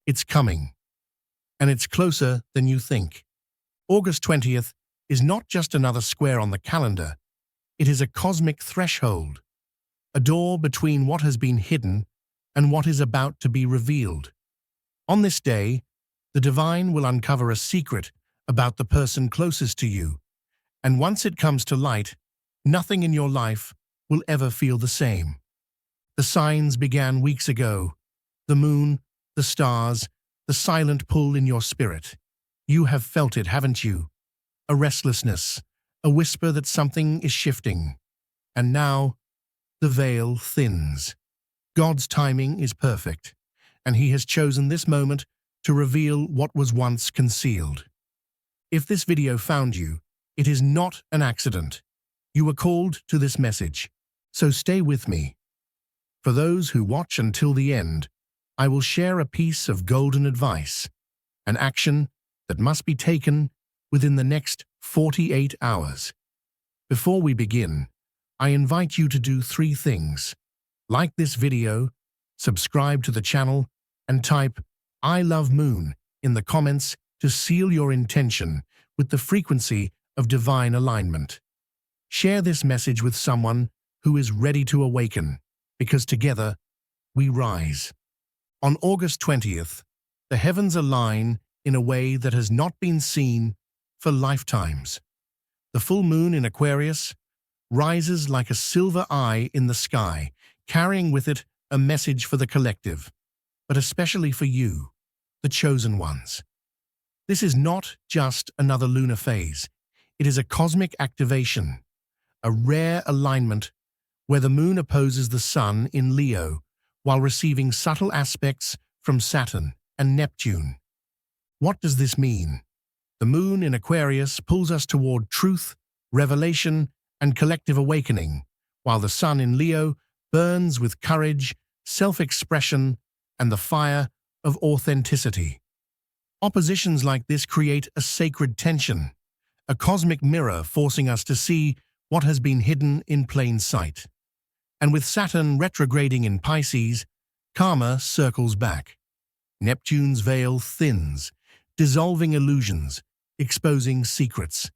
It's coming, and it's closer than you think. August 20th is not just another square on the calendar. It is a cosmic threshold, a door between what has been hidden and what is about to be revealed. On this day, the divine will uncover a secret about the person closest to you, and once it comes to light, nothing in your life will ever feel the same. The signs began weeks ago. The moon, the stars, the silent pull in your spirit. You have felt it, haven't you? A restlessness, a whisper that something is shifting. And now, the veil thins. God's timing is perfect, and He has chosen this moment to reveal what was once concealed. If this video found you, it is not an accident. You were called to this message, so stay with me. For those who watch until the end, I will share a piece of golden advice, an action that must be taken within the next 48 hours. Before we begin, I invite you to do 3 things. Like this video, subscribe to the channel, and type "I love Moon" in the comments to seal your intention with the frequency of divine alignment. Share this message with someone who is ready to awaken, because together we rise. On August 20th, the heavens align in a way that has not been seen for lifetimes. The full moon in Aquarius rises like a silver eye in the sky, carrying with it a message for the collective, but especially for you, the chosen ones. This is not just another lunar phase. It is a cosmic activation, a rare alignment where the moon opposes the sun in Leo while receiving subtle aspects from Saturn and Neptune. What does this mean? The moon in Aquarius pulls us toward truth, revelation, and collective awakening, while the sun in Leo burns with courage, self-expression, and the fire of authenticity. Oppositions like this create a sacred tension, a cosmic mirror forcing us to see what has been hidden in plain sight. And with Saturn retrograding in Pisces, karma circles back. Neptune's veil thins, dissolving illusions, exposing secrets.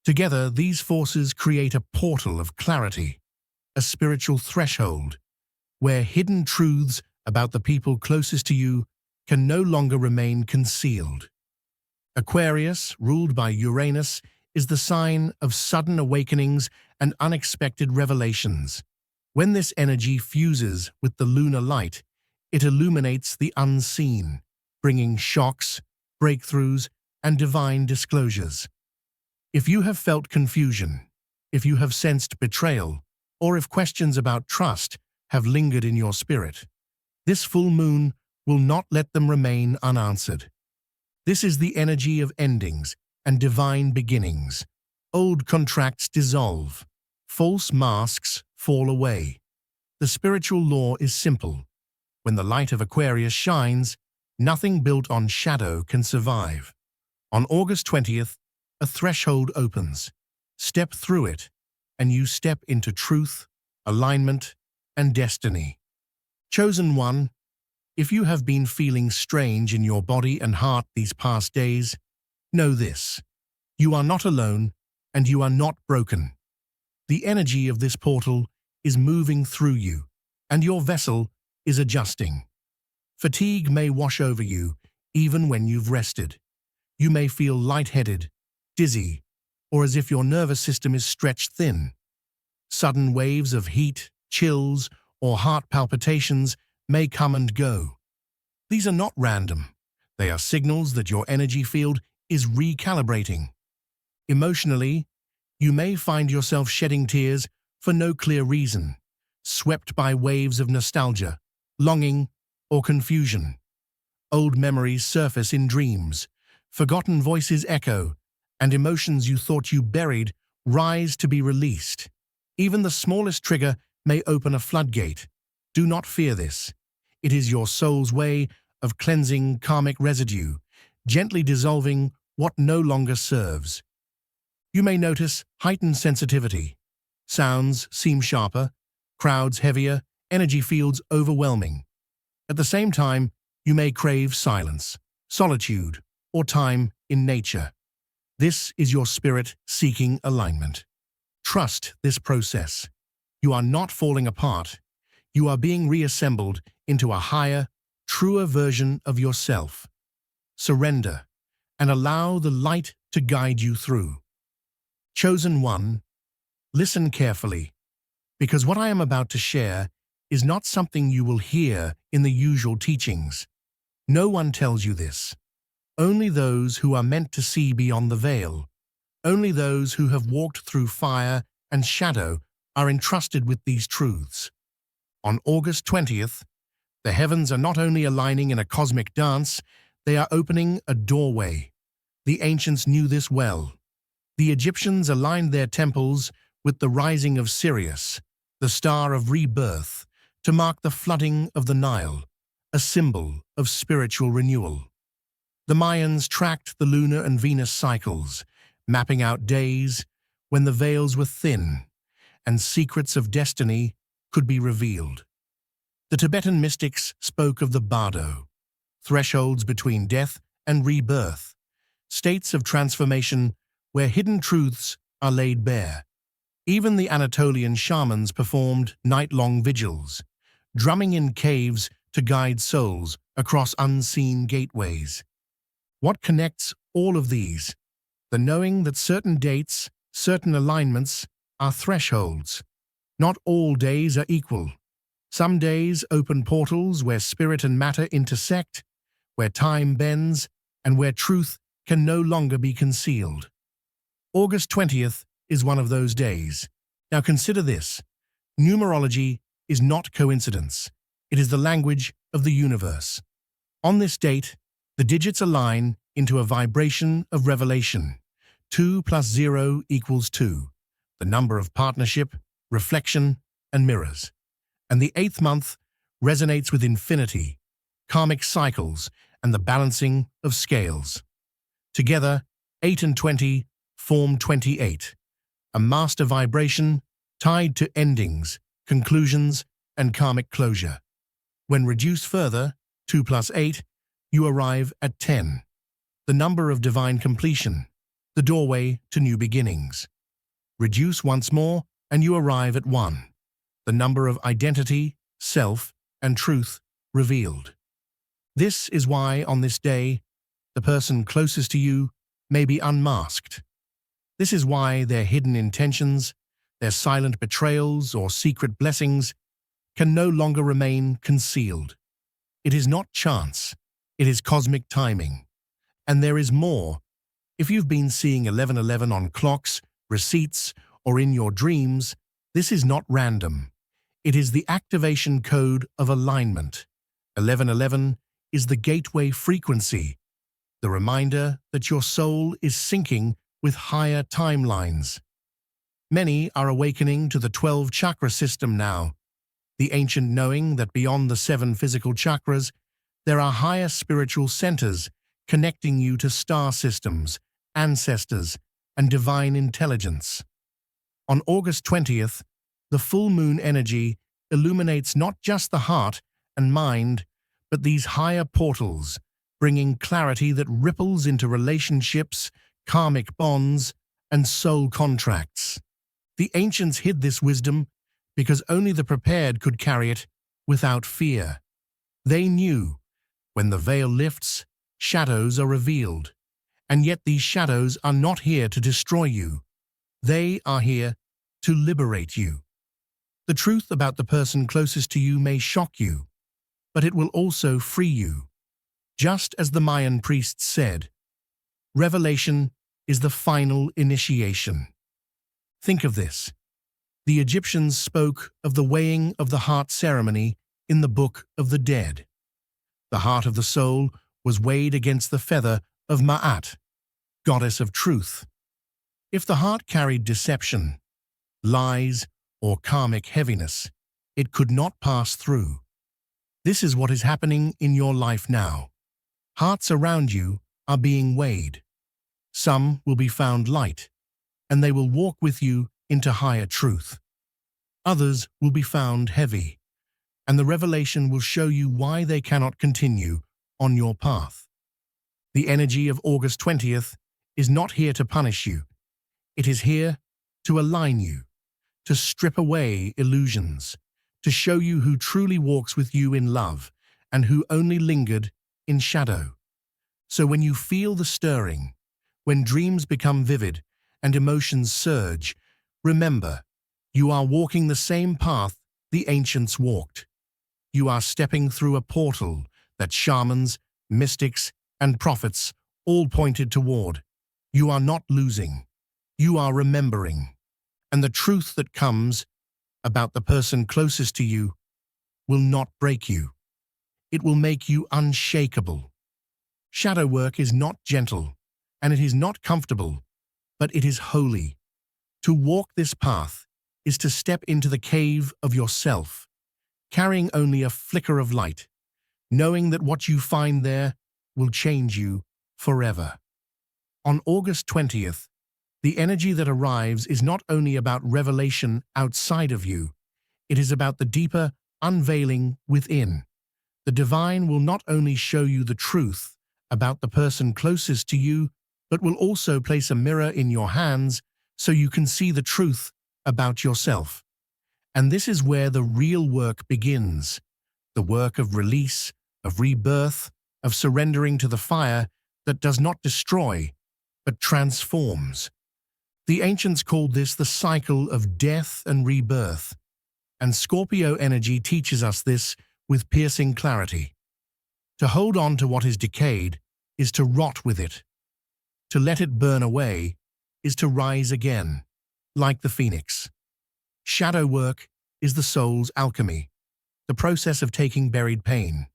Together, these forces create a portal of clarity, a spiritual threshold, where hidden truths about the people closest to you can no longer remain concealed. Aquarius, ruled by Uranus, is the sign of sudden awakenings and unexpected revelations. When this energy fuses with the lunar light, it illuminates the unseen, bringing shocks, breakthroughs, and divine disclosures. If you have felt confusion, if you have sensed betrayal, or if questions about trust have lingered in your spirit, this full moon will not let them remain unanswered. This is the energy of endings and divine beginnings. Old contracts dissolve. False masks fall away. The spiritual law is simple. When the light of Aquarius shines, nothing built on shadow can survive. On August 20th, a threshold opens. Step through it, and you step into truth, alignment, and destiny. Chosen one, if you have been feeling strange in your body and heart these past days, know this: you are not alone, and you are not broken. The energy of this portal is moving through you, and your vessel is adjusting. Fatigue may wash over you, even when you've rested. You may feel lightheaded, dizzy, or as if your nervous system is stretched thin. Sudden waves of heat, chills, or heart palpitations may come and go. These are not random. They are signals that your energy field is recalibrating. Emotionally, you may find yourself shedding tears for no clear reason, swept by waves of nostalgia, longing, or confusion. Old memories surface in dreams, forgotten voices echo, and emotions you thought you buried rise to be released. Even the smallest trigger may open a floodgate. Do not fear this. It is your soul's way of cleansing karmic residue, gently dissolving what no longer serves. You may notice heightened sensitivity. Sounds seem sharper, crowds heavier, energy fields overwhelming. At the same time, You may crave silence, solitude, or time in nature. This is your spirit seeking alignment. Trust this process. You are not falling apart. You are being reassembled into a higher, truer version of yourself. Surrender and allow the light to guide you through. Chosen one, listen carefully, because what I am about to share is not something you will hear in the usual teachings. No one tells you this. Only those who are meant to see beyond the veil, only those who have walked through fire and shadow are entrusted with these truths. On August 20th, the heavens are not only aligning in a cosmic dance, they are opening a doorway. The ancients knew this well. The Egyptians aligned their temples with the rising of Sirius, the star of rebirth, to mark the flooding of the Nile, a symbol of spiritual renewal. The Mayans tracked the lunar and Venus cycles, mapping out days when the veils were thin and secrets of destiny could be revealed. The Tibetan mystics spoke of the bardo, thresholds between death and rebirth, states of transformation where hidden truths are laid bare. Even the Anatolian shamans performed night-long vigils, drumming in caves to guide souls across unseen gateways. What connects all of these? The knowing that certain dates, certain alignments, are thresholds. Not all days are equal. Some days open portals where spirit and matter intersect, where time bends, and where truth can no longer be concealed. August 20th is one of those days. Now consider this. Numerology is not coincidence. It is the language of the universe. On this date, the digits align into a vibration of revelation. 2 plus 0 equals 2, the number of partnership, reflection, and mirrors. And the 8th month resonates with infinity, karmic cycles, and the balancing of scales. Together, 8 and 20 form 28, a master vibration tied to endings, conclusions, and karmic closure. When reduced further, 2 plus 8, you arrive at 10, the number of divine completion, the doorway to new beginnings. Reduce once more, and you arrive at 1, the number of identity, self, and truth revealed. This is why, on this day, the person closest to you may be unmasked. This is why their hidden intentions, their silent betrayals or secret blessings can no longer remain concealed. It is not chance, it is cosmic timing. And there is more. If you've been seeing 1111 on clocks, receipts, or in your dreams, this is not random. It is the activation code of alignment. 1111 is the gateway frequency, the reminder that your soul is syncing with higher timelines. Many are awakening to the 12 chakra system now, the ancient knowing that beyond the 7 physical chakras, there are higher spiritual centers connecting you to star systems, ancestors, and divine intelligence. On August 20th, the full moon energy illuminates not just the heart and mind, but these higher portals, bringing clarity that ripples into relationships, karmic bonds, and soul contracts. The ancients hid this wisdom because only the prepared could carry it without fear. They knew, when the veil lifts, shadows are revealed, and yet these shadows are not here to destroy you. They are here to liberate you. The truth about the person closest to you may shock you, but it will also free you. Just as the Mayan priests said, revelation is the final initiation. Think of this. The Egyptians spoke of the weighing of the heart ceremony in the Book of the Dead. The heart of the soul was weighed against the feather of Ma'at, goddess of truth. If the heart carried deception, lies, or karmic heaviness, it could not pass through. This is what is happening in your life now. Hearts around you are being weighed. Some will be found light, and they will walk with you into higher truth. Others will be found heavy, and the revelation will show you why they cannot continue on your path. The energy of August 20th is not here to punish you. It is here to align you, to strip away illusions, to show you who truly walks with you in love and who only lingered in shadow. So when you feel the stirring, when dreams become vivid and emotions surge, remember, you are walking the same path the ancients walked. You are stepping through a portal that shamans, mystics, and prophets all pointed toward. You are not losing. You are remembering. And the truth that comes about the person closest to you will not break you. It will make you unshakable. Shadow work is not gentle, and it is not comfortable, but it is holy. To walk this path is to step into the cave of yourself, carrying only a flicker of light, knowing that what you find there will change you forever. On August 20th, the energy that arrives is not only about revelation outside of you, it is about the deeper unveiling within. The divine will not only show you the truth about the person closest to you, but will also place a mirror in your hands so you can see the truth about yourself. And this is where the real work begins, the work of release, of rebirth, of surrendering to the fire that does not destroy, but transforms. The ancients called this the cycle of death and rebirth, and Scorpio energy teaches us this with piercing clarity. To hold on to what is decayed is to rot with it. To let it burn away is to rise again, like the phoenix. Shadow work is the soul's alchemy, the process of taking buried pain,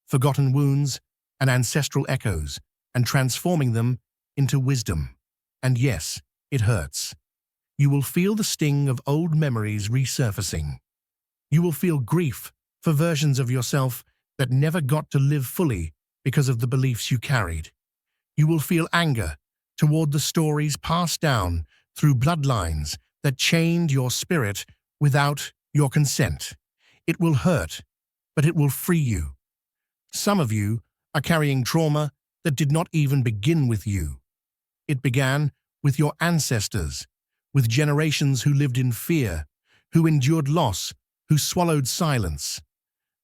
forgotten wounds, and ancestral echoes, and transforming them into wisdom. And yes, it hurts. You will feel the sting of old memories resurfacing. You will feel grief for versions of yourself that never got to live fully because of the beliefs you carried. You will feel anger toward the stories passed down through bloodlines that chained your spirit without your consent. It will hurt, but it will free you. Some of you are carrying trauma that did not even begin with you. It began with your ancestors, with generations who lived in fear, who endured loss, who swallowed silence.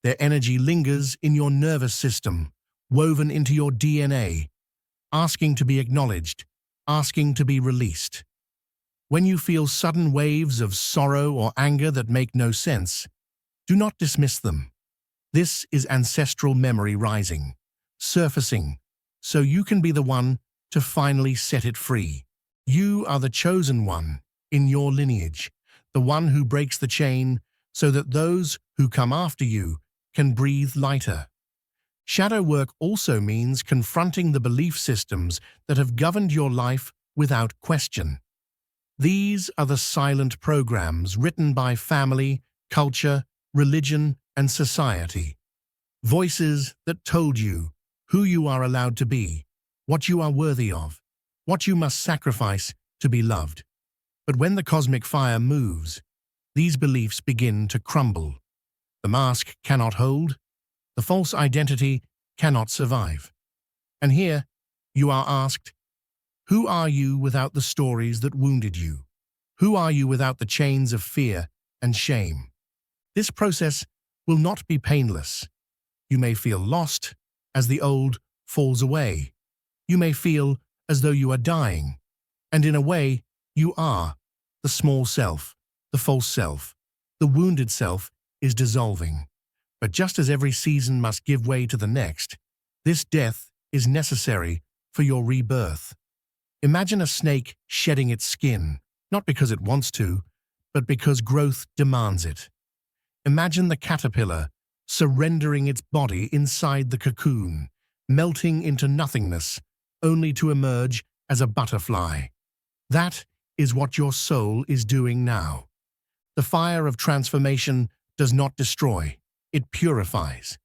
Their energy lingers in your nervous system, woven into your DNA, asking to be acknowledged, asking to be released. When you feel sudden waves of sorrow or anger that make no sense, do not dismiss them. This is ancestral memory rising, surfacing, so you can be the one to finally set it free. You are the chosen one in your lineage, the one who breaks the chain so that those who come after you can breathe lighter. Shadow work also means confronting the belief systems that have governed your life without question. These are the silent programs written by family, culture, religion, and society. Voices that told you who you are allowed to be, what you are worthy of, what you must sacrifice to be loved. But when the cosmic fire moves, these beliefs begin to crumble. The mask cannot hold, the false identity cannot survive. And here, you are asked, who are you without the stories that wounded you? Who are you without the chains of fear and shame? This process will not be painless. You may feel lost as the old falls away. You may feel as though you are dying. And in a way, you are. The small self, the false self, the wounded self is dissolving. But just as every season must give way to the next, this death is necessary for your rebirth. Imagine a snake shedding its skin, not because it wants to, but because growth demands it. Imagine the caterpillar surrendering its body inside the cocoon, melting into nothingness, only to emerge as a butterfly. That is what your soul is doing now. The fire of transformation does not destroy, it purifies.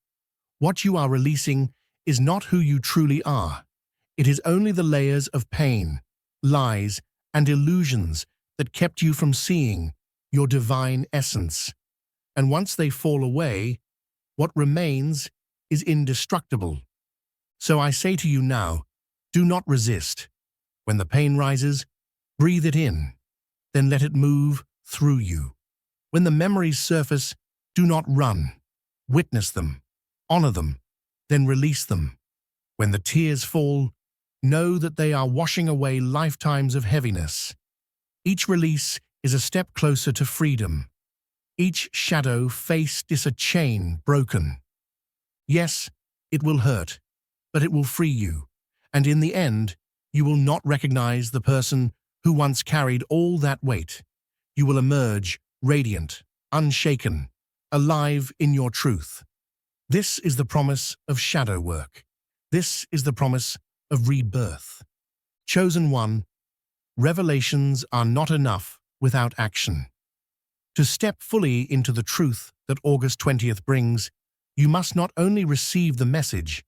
What you are releasing is not who you truly are. It is only the layers of pain, lies, and illusions that kept you from seeing your divine essence. And once they fall away, what remains is indestructible. So I say to you now, do not resist. When the pain rises, breathe it in, then let it move through you. When the memories surface, do not run. Witness them, honor them, then release them. When the tears fall, know that they are washing away lifetimes of heaviness. Each release is a step closer to freedom. Each shadow faced is a chain broken. Yes, it will hurt, but it will free you, and in the end, you will not recognize the person who once carried all that weight. You will emerge radiant, unshaken, alive in your truth. This is the promise of shadow work. This is the promise of rebirth. Chosen one, revelations are not enough without action. To step fully into the truth that August 20th brings, you must not only receive the message,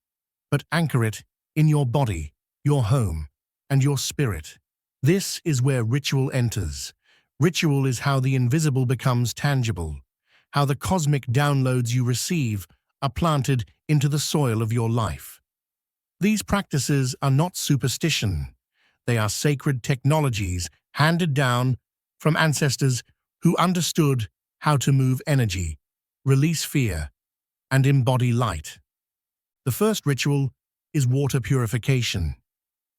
but anchor it in your body, your home, and your spirit. This is where ritual enters. Ritual is how the invisible becomes tangible, how the cosmic downloads you receive are planted into the soil of your life. These practices are not superstition. They are sacred technologies handed down from ancestors who understood how to move energy, release fear, and embody light. The first ritual is water purification.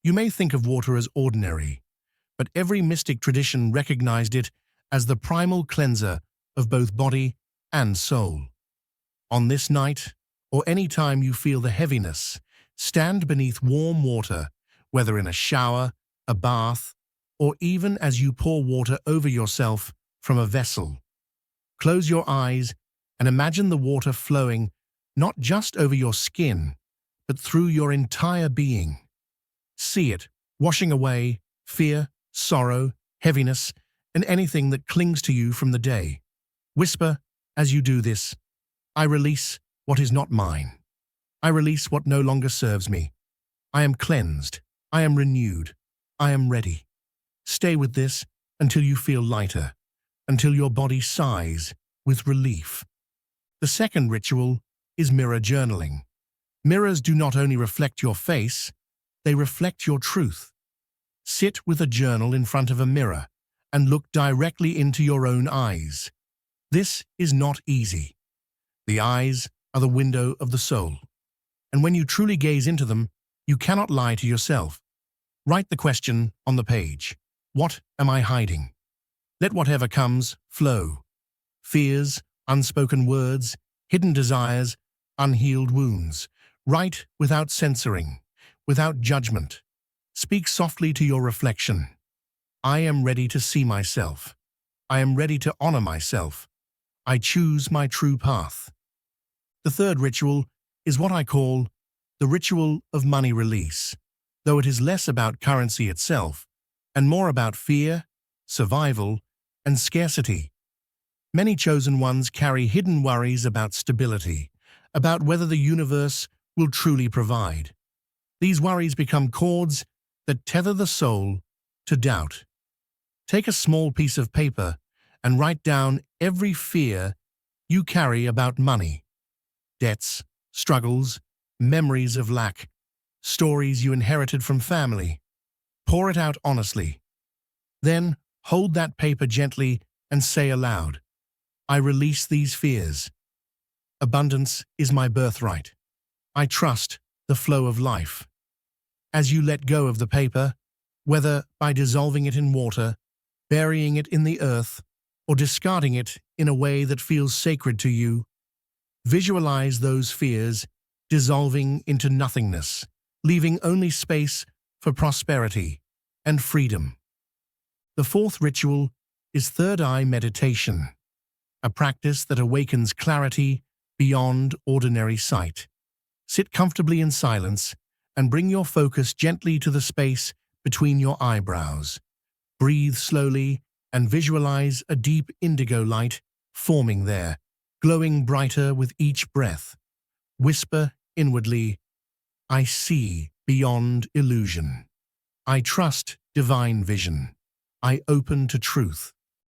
You may think of water as ordinary, but every mystic tradition recognized it as the primal cleanser of both body and soul. On this night, or any time you feel the heaviness, stand beneath warm water, whether in a shower, a bath, or even as you pour water over yourself from a vessel. Close your eyes and imagine the water flowing not just over your skin, but through your entire being. See it washing away fear, sorrow, heaviness, and anything that clings to you from the day. Whisper as you do this, I release what is not mine. I release what no longer serves me. I am cleansed. I am renewed. I am ready. Stay with this until you feel lighter, until your body sighs with relief. The second ritual is mirror journaling. Mirrors do not only reflect your face, they reflect your truth. Sit with a journal in front of a mirror and look directly into your own eyes. This is not easy. The eyes are the window of the soul, and when you truly gaze into them, you cannot lie to yourself. Write the question on the page. What am I hiding? Let whatever comes flow. Fears, unspoken words, hidden desires, unhealed wounds. Write without censoring, without judgment. Speak softly to your reflection. I am ready to see myself. I am ready to honor myself. I choose my true path. The third ritual is what I call the ritual of money release, though it is less about currency itself and more about fear, survival, and scarcity. Many chosen ones carry hidden worries about stability, about whether the universe will truly provide. These worries become cords that tether the soul to doubt. Take a small piece of paper and write down every fear you carry about money. Debts, struggles, memories of lack, stories you inherited from family. Pour it out honestly. Then hold that paper gently and say aloud, I release these fears. Abundance is my birthright. I trust the flow of life. As you let go of the paper, whether by dissolving it in water, burying it in the earth, or discarding it in a way that feels sacred to you, visualize those fears dissolving into nothingness, leaving only space for prosperity and freedom. The fourth ritual is third eye meditation, a practice that awakens clarity beyond ordinary sight. Sit comfortably in silence and bring your focus gently to the space between your eyebrows. Breathe slowly and visualize a deep indigo light forming there, glowing brighter with each breath. Whisper inwardly, I see beyond illusion. I trust divine vision. I open to truth.